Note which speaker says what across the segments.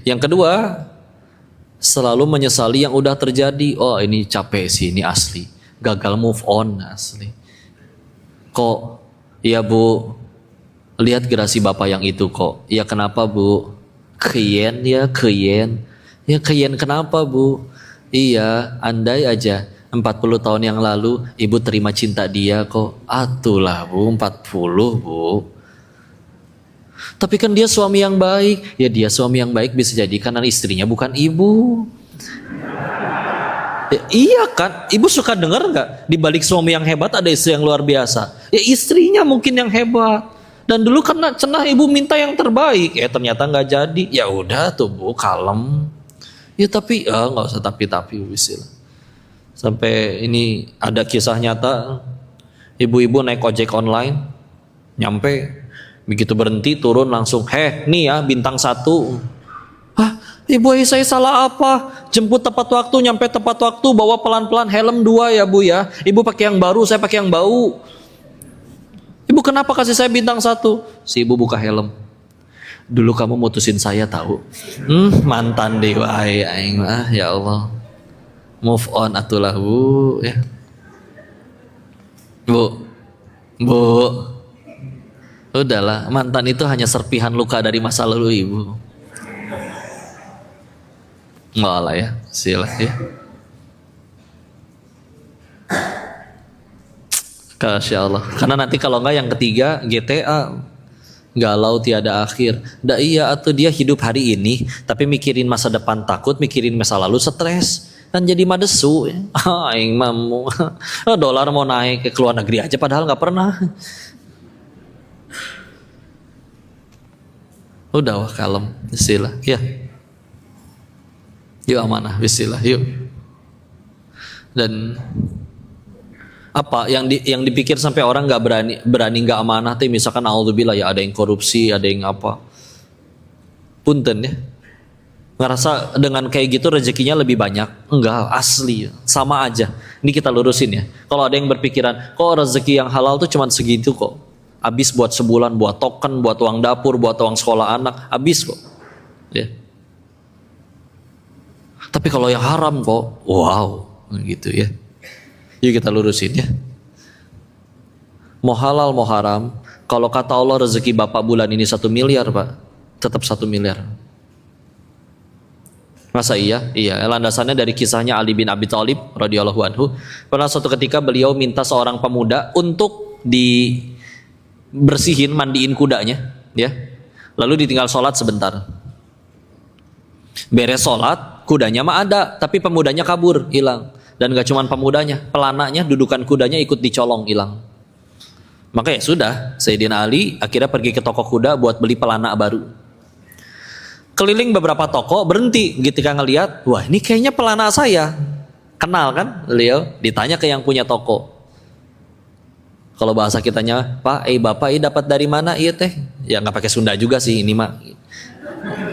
Speaker 1: Yang kedua, selalu menyesali yang udah terjadi. Oh ini capek sih, ini asli. Gagal move on asli. Kok, ya bu, lihat gerasi bapak yang itu kok. Ya kenapa bu? Keyen ya keyen. Ya keyen kenapa bu? Iya, andai aja 40 tahun yang lalu ibu terima cinta dia kok. Atulah bu, 40 bu. Tapi kan dia suami yang baik. Ya dia suami yang baik bisa jadi karena istrinya bukan ibu. Ya, iya kan, ibu suka dengar nggak? Di balik suami yang hebat ada istri yang luar biasa. Ya istrinya mungkin yang hebat. Dan dulu karena cenah ibu minta yang terbaik, ternyata nggak jadi. Ya udah tuh bu, kalem. Ya tapi nggak usah tapi wisil. Sampai ini ada kisah nyata, ibu-ibu naik ojek online, nyampe begitu berhenti turun langsung, nih ya bintang 1. Hah, ibu saya salah apa? Jemput tepat waktu, nyampe tepat waktu, bawa pelan-pelan, helm 2 ya bu ya. Ibu pakai yang baru, saya pakai yang bau. Ibu kenapa kasih saya bintang 1? Si ibu buka helm. Dulu kamu mutusin saya tahu. Mantan deh, aing mah ya Allah. Move on atulah bu ya. Bu. Udahlah, mantan itu hanya serpihan luka dari masa lalu ibu. Enggak lah ya, sila ya. Masya Allah. Karena nanti kalau enggak yang ketiga GTA, galau tiada akhir. Iya atau dia hidup hari ini tapi mikirin masa depan takut, mikirin masa lalu stres, kan jadi madesu ya. Aing mamu. Dolar mau naik ke luar negeri aja padahal nggak pernah. Udah wah kalem, bismillah ya. Yuk amanah, bismillah yuk. Dan apa yang dipikir sampai orang nggak berani nggak amanah teh, misalkan auzubillah ya, ada yang korupsi, ada yang apa, punten ya, ngerasa dengan kayak gitu rezekinya lebih banyak. Enggak, asli sama aja. Ini kita lurusin ya. Kalau ada yang berpikiran kok rezeki yang halal tuh cuma segitu kok, habis buat sebulan, buat token, buat uang dapur, buat uang sekolah anak, habis kok ya. Tapi kalau yang haram kok wow gitu ya. Yuk kita lurusin ya. Mau halal mau haram, kalau kata Allah rezeki bapak bulan ini 1 miliar pak, tetap 1 miliar. Masa iya? Iya. Landasannya dari kisahnya Ali bin Abi Thalib radhiyallahu anhu. Pernah suatu ketika beliau minta seorang pemuda untuk dibersihin, mandiin kudanya, ya. Lalu ditinggal sholat sebentar. Beres sholat, kudanya mah ada, tapi pemudanya kabur, hilang. Dan gak cuma pemudanya, pelananya, dudukan kudanya ikut dicolong, hilang. Maka ya sudah, Sayyidina Ali akhirnya pergi ke toko kuda buat beli pelana baru. Keliling beberapa toko, berhenti ketika ngelihat, wah ini kayaknya pelana saya. Kenal kan beliau? Ditanya ke yang punya toko. Kalau bahasa kitanya, Pak, bapak dapat dari mana? Iya teh. Ya nggak pakai Sunda juga sih ini mah.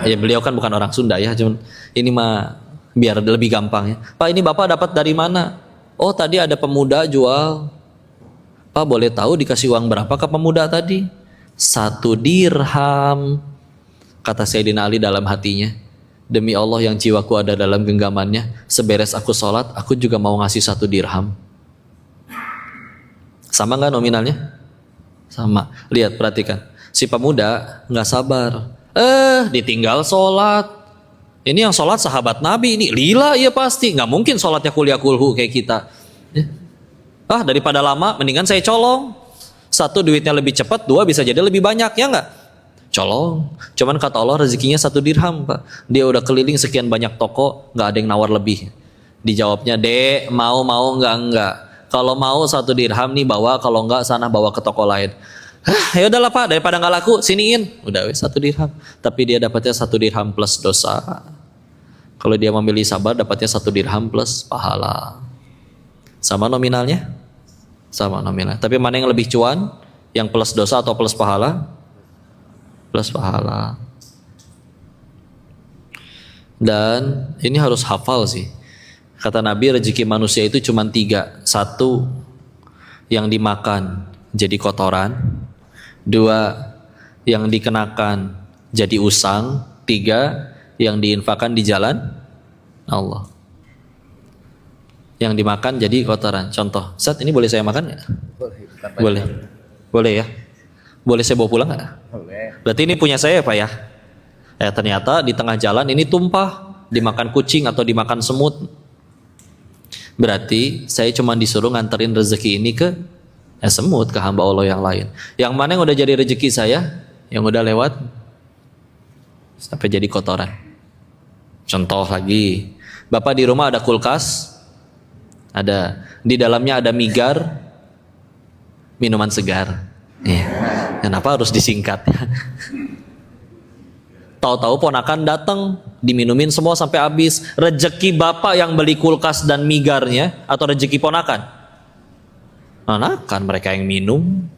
Speaker 1: Ya beliau kan bukan orang Sunda ya, cuman ini mah biar lebih gampang ya. Pak, ini bapak dapat dari mana? Oh tadi ada pemuda jual. Pak boleh tahu dikasih uang berapa ke pemuda tadi? 1 dirham. Kata Sayyidina Ali dalam hatinya, demi Allah yang jiwaku ada dalam genggamannya, seberes aku sholat aku juga mau ngasih 1 dirham. Sama nggak nominalnya? Sama. Lihat, perhatikan, si pemuda nggak sabar, ditinggal sholat. Ini yang sholat sahabat Nabi, ini lila ya pasti, nggak mungkin sholatnya kuliah kulhu kayak kita. Daripada lama, mendingan saya colong. 1 duitnya lebih cepat, 2 bisa jadi lebih banyak, ya nggak? Colong. Cuman kata Allah rezekinya 1 dirham pak. Dia udah keliling sekian banyak toko, nggak ada yang nawar lebih. Dijawabnya, Dek, mau enggak. Kalau mau 1 dirham nih bawa, kalau enggak sana bawa ke toko lain. Ya udahlah pak, daripada nggak laku siniin. Udah 1 dirham. Tapi dia dapatnya 1 dirham plus dosa. Kalau dia memilih sabar dapatnya 1 dirham plus pahala. Sama nominalnya? Sama nominal. Tapi mana yang lebih cuan? Yang plus dosa atau plus pahala? Plus pahala. Dan ini harus hafal sih. Kata Nabi rezeki manusia itu cuma 3. 1 yang dimakan jadi kotoran. 2 yang dikenakan jadi usang. 3 yang diinfakkan di jalan Allah. Yang dimakan jadi kotoran. Contoh, Ustaz, ini boleh saya makan nggak? Boleh. Boleh ya? Boleh saya bawa pulang nggak?
Speaker 2: Boleh.
Speaker 1: Berarti ini punya saya Pak ya? Ternyata di tengah jalan ini tumpah, dimakan kucing atau dimakan semut. Berarti saya cuma disuruh nganterin rezeki ini ke semut, ke hamba Allah yang lain. Yang mana yang udah jadi rezeki saya, yang udah lewat sampai jadi kotoran. Contoh lagi, Bapak di rumah ada kulkas, ada di dalamnya ada migar, minuman segar. Kenapa harus disingkat? Tahu-tahu ponakan datang, diminumin semua sampai habis. Rezeki bapak yang beli kulkas dan migarnya atau rezeki ponakan? Ponakan, mereka yang minum.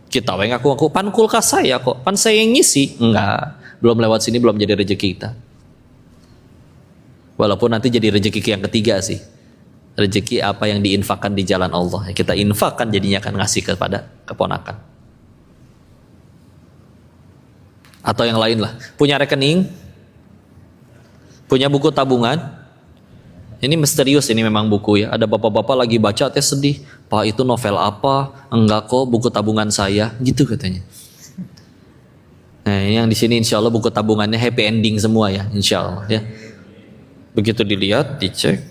Speaker 1: Kita yang ngaku pan kulkas saya kok, pan saya yang ngisi. Enggak, belum lewat sini belum jadi rezeki kita. Walaupun nanti jadi rezeki yang ketiga sih. Rezeki apa yang diinfakkan di jalan Allah. Kita infakkan jadinya akan ngasih kepada keponakan. Atau yang lain lah. Punya rekening, punya buku tabungan. Ini misterius, ini memang buku ya. Ada bapak-bapak lagi baca teh sedih. Pak, itu novel apa? Enggak kok, buku tabungan saya. Gitu katanya. Nah, yang di sini insya Allah buku tabungannya happy ending semua ya, insya Allah ya. Begitu dilihat, dicek,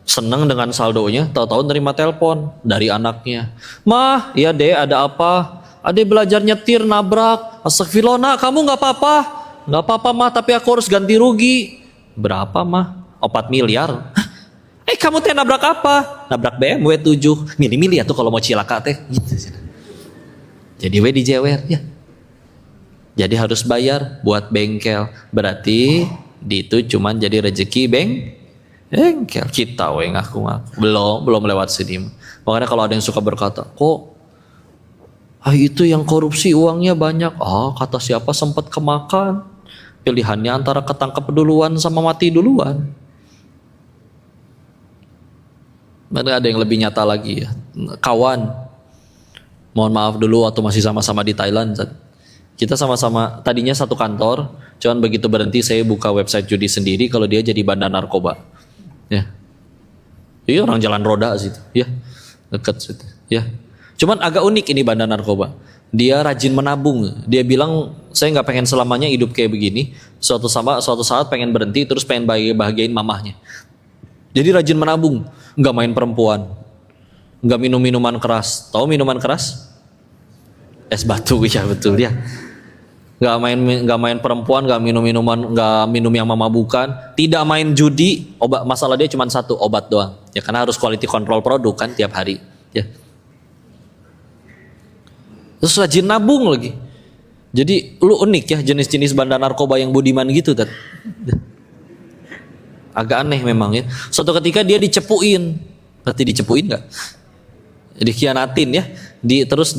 Speaker 1: seneng dengan saldonya, tahu-tahu nerima telepon dari anaknya. Mah, ya deh, ada apa? Adek belajar nyetir nabrak. Astagfirullah, nak, kamu nggak apa-apa? Nggak apa-apa mah, tapi aku harus ganti rugi. Berapa mah? 4 miliar. Kamu teh nabrak apa? Nabrak BMW 7. Milih-milih ya tuh kalau mau cilaka teh. Gitu. Jadi we dijewer ya. Jadi harus bayar buat bengkel. Berarti di itu cuman jadi rezeki bengkel. Kita we ngaku-ngaku. Belum lewat sini. Makanya kalau ada yang suka berkata, kok itu yang korupsi uangnya banyak. Kata siapa sempat kemakan. Pilihannya antara ketangkep duluan sama mati duluan. Mana ada yang lebih nyata lagi ya. Kawan, mohon maaf dulu waktu masih sama-sama di Thailand. Kita sama-sama tadinya satu kantor. Cuman begitu berhenti saya buka website judi sendiri. Kalau dia jadi bandar narkoba. Ya. Iya, orang jalan roda situ. Ya, dekat situ. Ya. Cuman agak unik ini bandar narkoba. Dia rajin menabung. Dia bilang saya nggak pengen selamanya hidup kayak begini. Suatu saat pengen berhenti terus pengen bahagiain mamahnya. Jadi rajin menabung, nggak main perempuan, nggak minum minuman keras. Tahu minuman keras? Es batu, ya betul ya. Nggak main perempuan, nggak minum yang memabukan, tidak main judi. Masalah dia cuma satu, obat doang. Ya karena harus quality control produk kan tiap hari. Ya. Terus rajin nabung lagi. Jadi lu unik ya jenis-jenis bandar narkoba yang budiman gitu kan. Agak aneh memang ya. Suatu ketika dia dicepuin. Berarti dicepuin nggak? Dikhianatin ya. Terus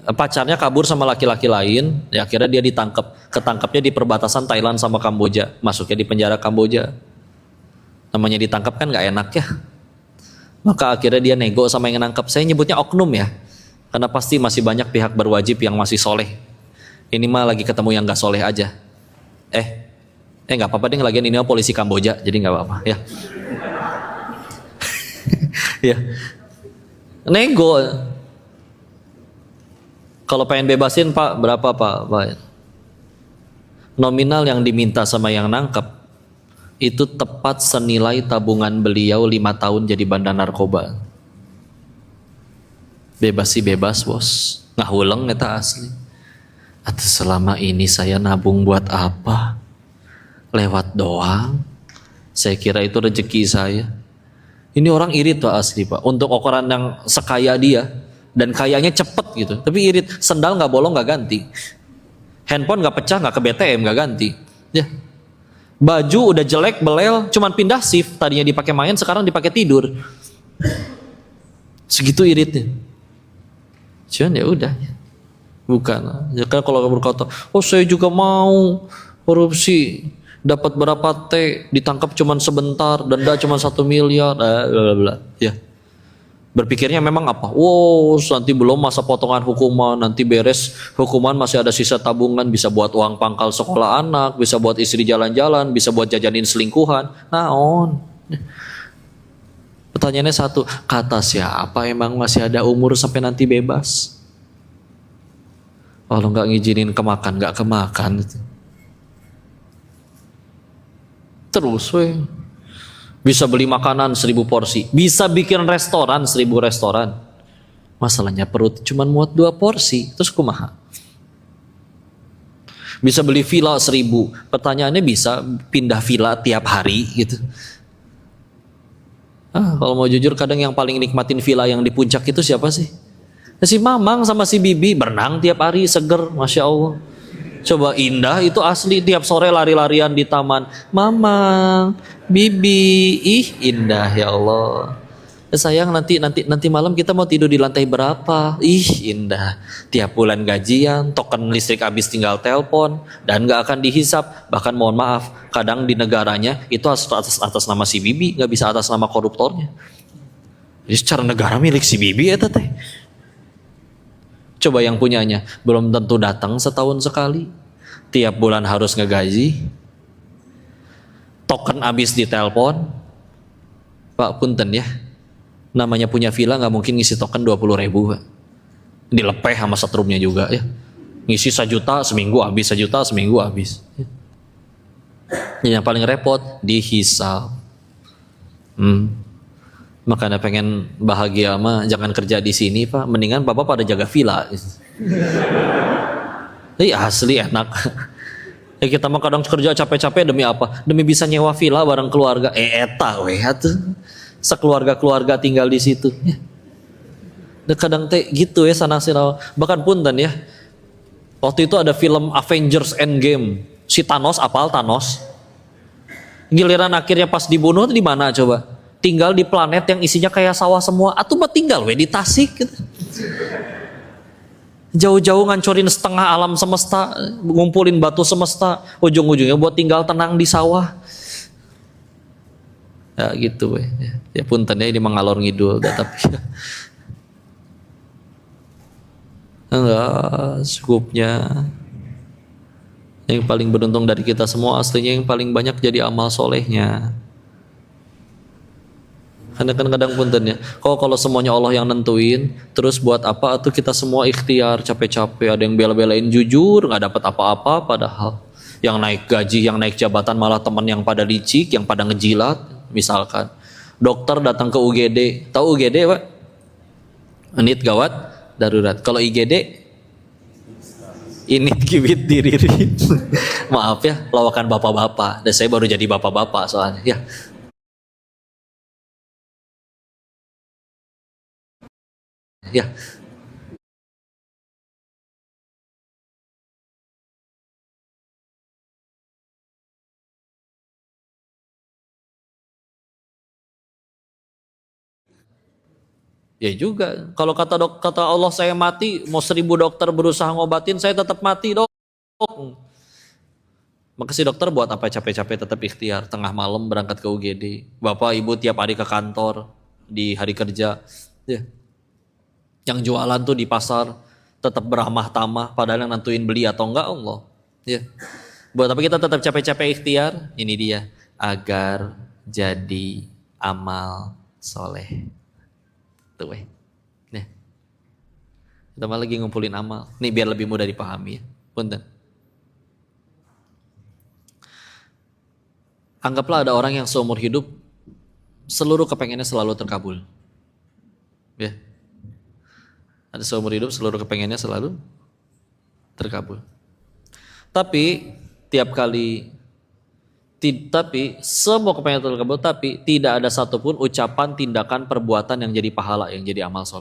Speaker 1: pacarnya kabur sama laki-laki lain. Ya, akhirnya dia ditangkap. Ketangkapnya di perbatasan Thailand sama Kamboja. Masuknya di penjara Kamboja. Namanya ditangkap kan nggak enak ya. Maka akhirnya dia nego sama yang nangkap. Saya nyebutnya oknum ya. Karena pasti masih banyak pihak berwajib yang masih soleh. Ini mah lagi ketemu yang gak soleh aja. Gak apa-apa deh, lagian ini polisi Kamboja, jadi gak apa-apa ya. Ya. Nego. Kalau pengen bebasin Pak, berapa Pak? Nominal yang diminta sama yang nangkep itu tepat senilai tabungan beliau 5 tahun jadi bandar narkoba. Bebas sih bebas bos, ngahuleng eta asli. Atau selama ini saya nabung buat apa? Lewat doang. Saya kira itu rezeki saya. Ini orang irit tuh asli Pak. Untuk ukuran yang sekaya dia dan kayaknya cepet gitu. Tapi irit, sendal nggak bolong nggak ganti, handphone nggak pecah nggak ke BTM nggak ganti. Ya. Baju udah jelek belel, cuman pindah shift. Tadinya dipakai main, sekarang dipakai tidur. Segitu iritnya. Cuman ya udah, bukan. Ya kan kalau berkata, saya juga mau korupsi, dapat berapa T, ditangkap cuman sebentar, denda cuman 1 miliar, bla bla bla. Ya, Berpikirnya memang apa? Wow, nanti belum masa potongan hukuman, nanti beres hukuman masih ada sisa tabungan, bisa buat uang pangkal sekolah anak, bisa buat istri jalan-jalan, bisa buat jajanin selingkuhan. Naon? Pertanyaannya satu, kata siapa emang masih ada umur sampai nanti bebas? Kalau nggak ngizinin kemakan, nggak kemakan. Terus, weh. Bisa beli makanan 1000 porsi, bisa bikin restoran 1000 restoran. Masalahnya perut cuma muat 2 porsi, terus kumaha? Bisa beli villa 1000, pertanyaannya bisa pindah villa tiap hari gitu. Kalau mau jujur kadang yang paling nikmatin villa yang di puncak itu siapa sih? Si Mamang sama si Bibi berenang tiap hari seger, Masya Allah. Coba indah itu asli, tiap sore lari-larian di taman. Mamang, Bibi, ih indah ya Allah. Sayang nanti malam kita mau tidur di lantai berapa? Ih indah. Tiap bulan gajian, token listrik habis tinggal telepon dan nggak akan dihisap. Bahkan mohon maaf, kadang di negaranya itu atas nama si Bibi, nggak bisa atas nama koruptornya. Jadi secara negara milik si Bibi ya teteh. Coba yang punyanya belum tentu datang setahun sekali, tiap bulan harus ngegaji, token habis di telepon. Pak punten ya, namanya punya villa nggak mungkin ngisi token 20.000 Pak. Dilepeh sama setrumnya juga ya, ngisi 1 juta seminggu habis, 1 juta seminggu habis. Yang paling repot dihisap. Makanya pengen bahagia mah jangan kerja di sini Pak, mendingan Bapak pada jaga villa. Asli enak. Kita mah kadang kerja capek-capek demi apa? Demi bisa nyewa villa bareng keluarga. Eta weh atuh. Sekeluarga-keluarga tinggal di situ. Kadang teh gitu ya sana sini. Bahkan punten ya. Waktu itu ada film Avengers Endgame. Si Thanos, apal Thanos? Giliran akhirnya pas dibunuh di mana coba? Tinggal di planet yang isinya kayak sawah semua. Atuh mah tinggal we di Tasik gitu. Jauh-jauh ngancurin setengah alam semesta, ngumpulin batu semesta, ujung-ujungnya buat tinggal tenang di sawah. Ya gitu we. Ya punten ya ini mengalor ngidul tapi enggak cukupnya. Yang paling beruntung dari kita semua aslinya yang paling banyak jadi amal solehnya. Karena kan kadang punten ya, kalau semuanya Allah yang nentuin, terus buat apa tuh kita semua ikhtiar capek-capek, ada yang bela-belain jujur nggak dapat apa-apa, padahal yang naik gaji, yang naik jabatan malah teman yang pada licik, yang pada ngejilat. Misalkan dokter datang ke UGD, tahu UGD Pak? Unit gawat darurat. Kalau IGD ini kibit diririn. Maaf ya, lawakan bapak-bapak. Dan saya baru jadi bapak-bapak soalnya ya. Ya. Ya juga. Kalau kata Allah saya mati, mau 1000 dokter berusaha ngobatin, saya tetap mati dok. Maka si dokter buat apa capek-capek tetap ikhtiar. Tengah malam berangkat ke UGD. Bapak ibu tiap hari ke kantor di hari kerja. Ya. Yang jualan tuh di pasar tetap beramah tamah. Padahal yang nentuin beli atau enggak Allah. Ya. Buat apa kita tetap capek-capek ikhtiar? Ini dia. Agar jadi amal soleh. Tuh weh. Nih. Kita malah lagi ngumpulin amal. Nih biar lebih mudah dipahami ya. Punten. Anggaplah ada orang yang seumur hidup seluruh kepengennya selalu terkabul. Ya. Ada seumur hidup seluruh kepengennya selalu terkabul. Tapi tiap kali tapi semua kepengen terkabul, tapi tidak ada satupun ucapan, tindakan, perbuatan yang jadi pahala, yang jadi amal soleh.